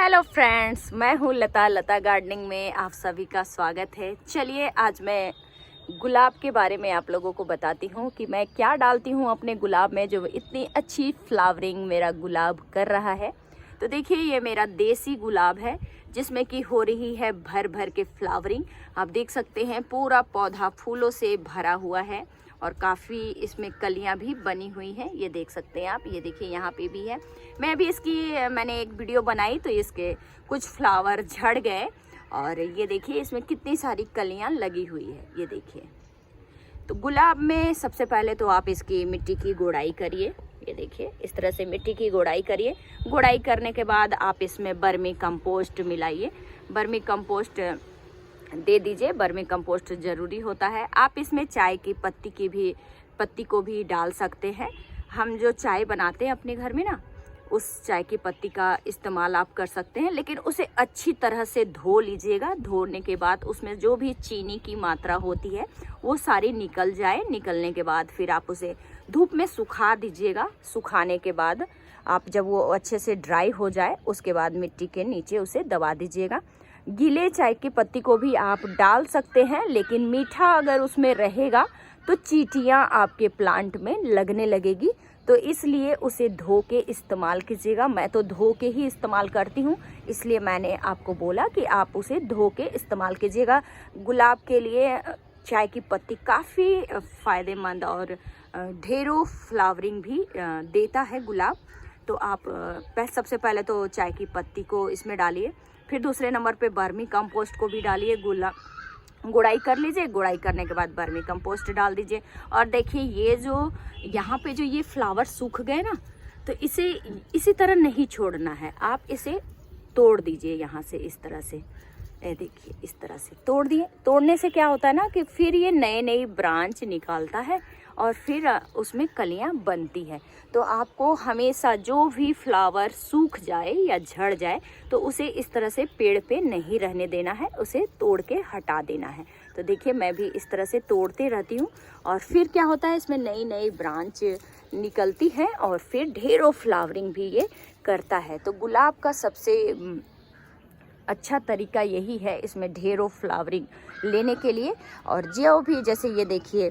Hello friends, मैं हूँ लता gardening में आप सभी का स्वागत है। चलिए आज मैं गुलाब के बारे में आप लोगों को बताती हूँ कि मैं क्या डालती हूँ अपने गुलाब में जो इतनी अच्छी फ्लावरिंग मेरा गुलाब कर रहा है। तो देखिए ये मेरा देसी गुलाब है जिसमें कि हो रही है भर भर के फ्लावरिंग। आप देख सकते हैं पूरा पौधा फूलों से भरा हुआ है और काफ़ी इसमें कलियां भी बनी हुई हैं। ये देख सकते हैं आप, ये देखिए यहाँ पे भी है। मैंने एक वीडियो बनाई तो इसके कुछ फ्लावर झड़ गए और ये देखिए इसमें कितनी सारी कलियां लगी हुई है। ये देखिए, तो गुलाब में सबसे पहले तो आप इसकी मिट्टी की गोड़ाई करिए। ये देखिए इस तरह से मिट्टी की गोड़ाई करिए। गोड़ाई करने के बाद आप इसमें बर्मी कंपोस्ट मिलाइए, बर्मी कंपोस्ट दे दीजिए। बर्मी कंपोस्ट ज़रूरी होता है। आप इसमें चाय की पत्ती को भी डाल सकते हैं। हम जो चाय बनाते हैं अपने घर में ना, उस चाय की पत्ती का इस्तेमाल आप कर सकते हैं, लेकिन उसे अच्छी तरह से धो लीजिएगा। धोने के बाद उसमें जो भी चीनी की मात्रा होती है वो सारी निकल जाए। निकलने के बाद फिर आप उसे धूप में सुखा दीजिएगा। सुखाने के बाद आप जब वो अच्छे से ड्राई हो जाए उसके बाद मिट्टी के नीचे उसे दबा दीजिएगा। गीले चाय की पत्ती को भी आप डाल सकते हैं, लेकिन मीठा अगर उसमें रहेगा तो चींटियां आपके प्लांट में लगने लगेगी, तो इसलिए उसे धो के इस्तेमाल कीजिएगा। मैं तो धो के ही इस्तेमाल करती हूँ, इसलिए मैंने आपको बोला कि आप उसे धो के इस्तेमाल कीजिएगा। गुलाब के लिए चाय की पत्ती काफ़ी फ़ायदेमंद और ढेरों फ्लावरिंग भी देता है गुलाब। तो आप सबसे पहले तो चाय की पत्ती को इसमें डालिए, फिर दूसरे नंबर पे बर्मी कंपोस्ट को भी डालिए। गुड़ाई कर लीजिए। गुड़ाई करने के बाद बर्मी कंपोस्ट डाल दीजिए। और देखिए ये जो यहाँ पे जो ये फ्लावर सूख गए ना, तो इसे इसी तरह नहीं छोड़ना है। आप इसे तोड़ दीजिए यहाँ से इस तरह से। ये देखिए इस तरह से तोड़ दिए। तोड़ने से क्या होता है ना कि फिर ये नई ब्रांच निकालता है और फिर उसमें कलियां बनती है। तो आपको हमेशा जो भी फ्लावर सूख जाए या झड़ जाए तो उसे इस तरह से पेड़ पे नहीं रहने देना है, उसे तोड़ के हटा देना है। तो देखिए मैं भी इस तरह से तोड़ते रहती हूँ और फिर क्या होता है इसमें नई ब्रांच निकलती है और फिर ढेरों फ्लावरिंग भी ये करता है। तो गुलाब का सबसे अच्छा तरीका यही है इसमें ढेरों फ्लावरिंग लेने के लिए। और जो भी जैसे ये देखिए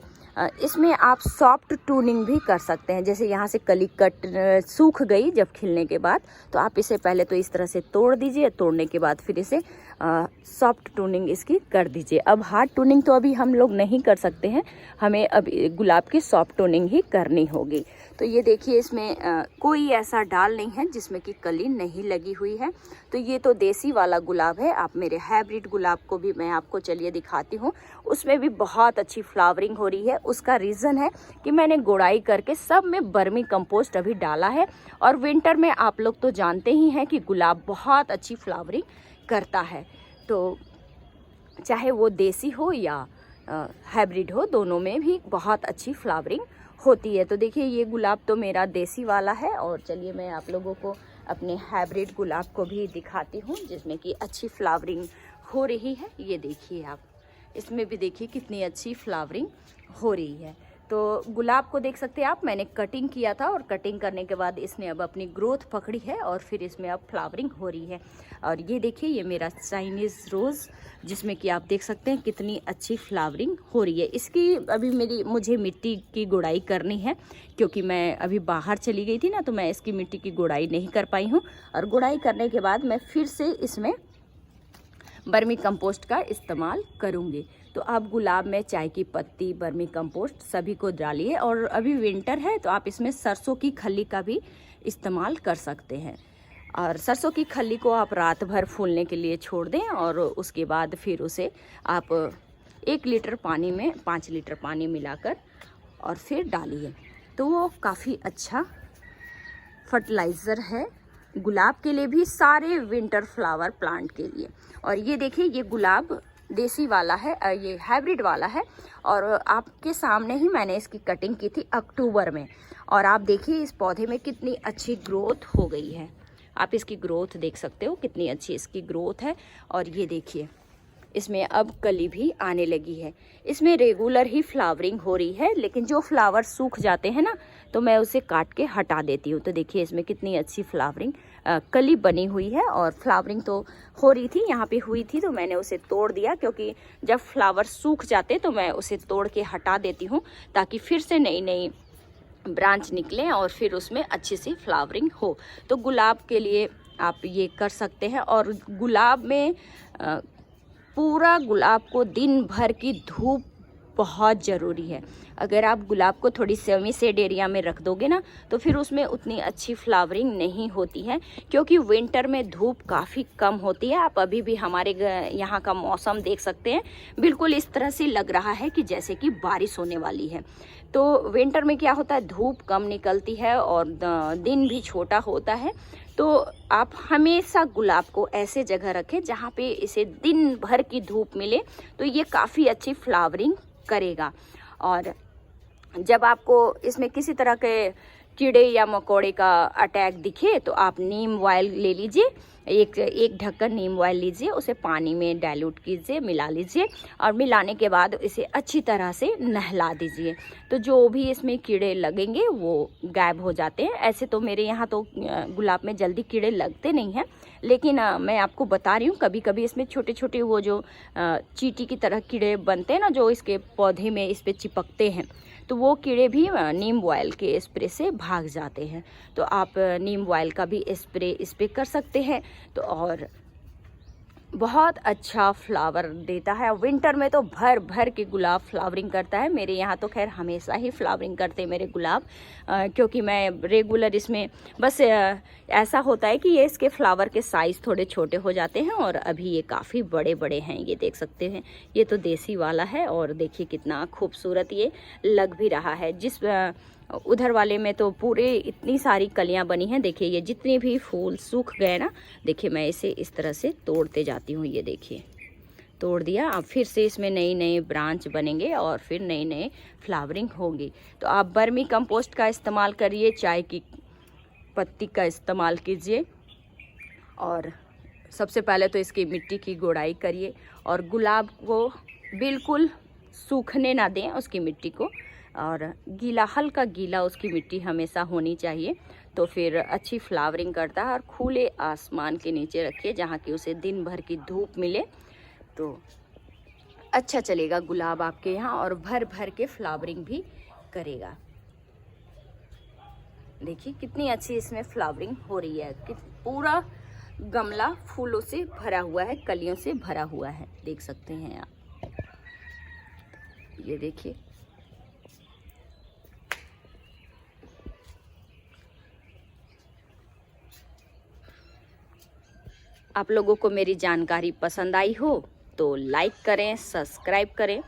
इसमें आप सॉफ्ट टूनिंग भी कर सकते हैं। जैसे यहाँ से कली कट सूख गई जब खिलने के बाद, तो आप इसे पहले तो इस तरह से तोड़ दीजिए। तोड़ने के बाद फिर इसे सॉफ्ट टूनिंग इसकी कर दीजिए। अब हार्ड टूनिंग तो अभी हम लोग नहीं कर सकते हैं, हमें अभी गुलाब की सॉफ्ट टूनिंग ही करनी होगी। तो ये देखिए इसमें कोई ऐसा डाल नहीं है जिसमें कि कली नहीं लगी हुई है। तो ये तो देसी वाला गुलाब है। आप मेरे हाइब्रिड गुलाब को भी मैं आपको चलिए दिखाती हूँ, उसमें भी बहुत अच्छी फ्लावरिंग हो रही है। उसका रीज़न है कि मैंने गोड़ाई करके सब में बर्मी कंपोस्ट अभी डाला है। और विंटर में आप लोग तो जानते ही हैं कि गुलाब बहुत अच्छी फ्लावरिंग करता है। तो चाहे वो देसी हो या हाइब्रिड हो, दोनों में भी बहुत अच्छी फ्लावरिंग होती है। तो देखिए ये गुलाब तो मेरा देसी वाला है। और चलिए मैं आप लोगों को अपने हाइब्रिड गुलाब को भी दिखाती हूँ जिसमें कि अच्छी फ्लावरिंग हो रही है। ये देखिए आप, इसमें भी देखिए कितनी अच्छी फ्लावरिंग हो रही है। तो गुलाब को देख सकते हैं आप, मैंने कटिंग किया था और कटिंग करने के बाद इसने अब अपनी ग्रोथ पकड़ी है और फिर इसमें अब फ्लावरिंग हो रही है। और ये देखिए ये मेरा चाइनीज़ रोज़ जिसमें कि आप देख सकते हैं कितनी अच्छी फ्लावरिंग हो रही है। इसकी अभी मुझे मिट्टी की गुड़ाई करनी है, क्योंकि मैं अभी बाहर चली गई थी ना, तो मैं इसकी मिट्टी की गुड़ाई नहीं कर पाई हूँ। और गुड़ाई करने के बाद मैं फिर से इसमें बर्मी कंपोस्ट का इस्तेमाल करूँगी। तो आप गुलाब में चाय की पत्ती, बर्मी कंपोस्ट सभी को डालिए। और अभी विंटर है तो आप इसमें सरसों की खल्ली का भी इस्तेमाल कर सकते हैं। और सरसों की खल्ली को आप रात भर फूलने के लिए छोड़ दें और उसके बाद फिर उसे आप 1 लीटर पानी में 5 लीटर पानी मिलाकर और फिर डालिए। तो वो काफ़ी अच्छा फर्टिलाइज़र है गुलाब के लिए भी, सारे विंटर फ्लावर प्लांट के लिए। और ये देखिए ये गुलाब देसी वाला है, ये हाइब्रिड वाला है। और आपके सामने ही मैंने इसकी कटिंग की थी अक्टूबर में। और आप देखिए इस पौधे में कितनी अच्छी ग्रोथ हो गई है। आप इसकी ग्रोथ देख सकते हो कितनी अच्छी इसकी ग्रोथ है। और ये देखिए इसमें अब कली भी आने लगी है। इसमें रेगुलर ही फ्लावरिंग हो रही है, लेकिन जो फ्लावर सूख जाते हैं ना तो मैं उसे काट के हटा देती हूँ। तो देखिए इसमें कितनी अच्छी फ्लावरिंग कली बनी हुई है और फ्लावरिंग तो हो रही थी, यहाँ पे हुई थी, तो मैंने उसे तोड़ दिया, क्योंकि जब फ्लावर सूख जाते तो मैं उसे तोड़ के हटा देती हूँ ताकि फिर से नई नई ब्रांच निकले और फिर उसमें अच्छी सी फ्लावरिंग हो। तो गुलाब के लिए आप ये कर सकते हैं। और गुलाब में पूरा गुलाब को दिन भर की धूप बहुत ज़रूरी है। अगर आप गुलाब को थोड़ी सेमी शेड एरिया में रख दोगे ना, तो फिर उसमें उतनी अच्छी फ्लावरिंग नहीं होती है, क्योंकि विंटर में धूप काफ़ी कम होती है। आप अभी भी हमारे यहाँ का मौसम देख सकते हैं, बिल्कुल इस तरह से लग रहा है कि जैसे कि बारिश होने वाली है। तो विंटर में क्या होता है, धूप कम निकलती है और दिन भी छोटा होता है। तो आप हमेशा गुलाब को ऐसे जगह रखें जहाँ पे इसे दिन भर की धूप मिले, तो ये काफ़ी अच्छी फ्लावरिंग करेगा। और जब आपको इसमें किसी तरह के कीड़े या मकोड़े का अटैक दिखे तो आप नीम ऑयल ले लीजिए, एक ढक्कन नीम ऑयल लीजिए, उसे पानी में डाइल्यूट कीजिए, मिला लीजिए और मिलाने के बाद इसे अच्छी तरह से नहला दीजिए। तो जो भी इसमें कीड़े लगेंगे वो गायब हो जाते हैं। ऐसे तो मेरे यहाँ तो गुलाब में जल्दी कीड़े लगते नहीं हैं, लेकिन मैं आपको बता रही हूँ कभी कभी इसमें छोटे छोटे वो जो चींटी की तरह कीड़े बनते हैं ना, जो इसके पौधे में इस पर चिपकते हैं, तो वो कीड़े भी नीम ऑयल के स्प्रे से भाग जाते हैं। तो आप नीम ऑयल का भी स्प्रे इस पर कर सकते हैं। तो और बहुत अच्छा फ्लावर देता है। विंटर में तो भर भर के गुलाब फ्लावरिंग करता है। मेरे यहाँ तो खैर हमेशा ही फ्लावरिंग करते हैं मेरे गुलाब, क्योंकि मैं रेगुलर इसमें बस ऐसा होता है कि ये इसके फ्लावर के साइज़ थोड़े छोटे हो जाते हैं और अभी ये काफ़ी बड़े बड़े हैं, ये देख सकते हैं। ये तो देसी वाला है और देखिए कितना खूबसूरत ये लग भी रहा है। जिस उधर वाले में तो पूरे इतनी सारी कलियां बनी हैं। देखिए ये जितने भी फूल सूख गए ना, देखिए मैं इसे इस तरह से तोड़ते जाती हूँ। ये देखिए तोड़ दिया, अब फिर से इसमें नई नई ब्रांच बनेंगे और फिर नई नई फ्लावरिंग होगी। तो आप बर्मी कंपोस्ट का इस्तेमाल करिए, चाय की पत्ती का इस्तेमाल कीजिए और सबसे पहले तो इसकी मिट्टी की गुड़ाई करिए और गुलाब को बिल्कुल सूखने ना दें उसकी मिट्टी को, और गीला, हल्का गीला उसकी मिट्टी हमेशा होनी चाहिए। तो फिर अच्छी फ्लावरिंग करता है। और खुले आसमान के नीचे रखिए जहाँ की उसे दिन भर की धूप मिले, तो अच्छा चलेगा गुलाब आपके यहाँ और भर भर के फ्लावरिंग भी करेगा। देखिए कितनी अच्छी इसमें फ्लावरिंग हो रही है कि पूरा गमला फूलों से भरा हुआ है, कलियों से भरा हुआ है, देख सकते हैं आप। ये देखिए आप लोगों को मेरी जानकारी पसंद आई हो तो लाइक करें, सब्सक्राइब करें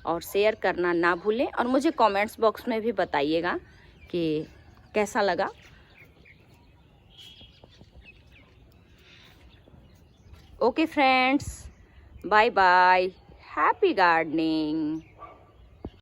और शेयर करना ना भूलें। और मुझे कमेंट्स बॉक्स में भी बताइएगा कि कैसा लगा। Okay friends, bye bye, happy gardening.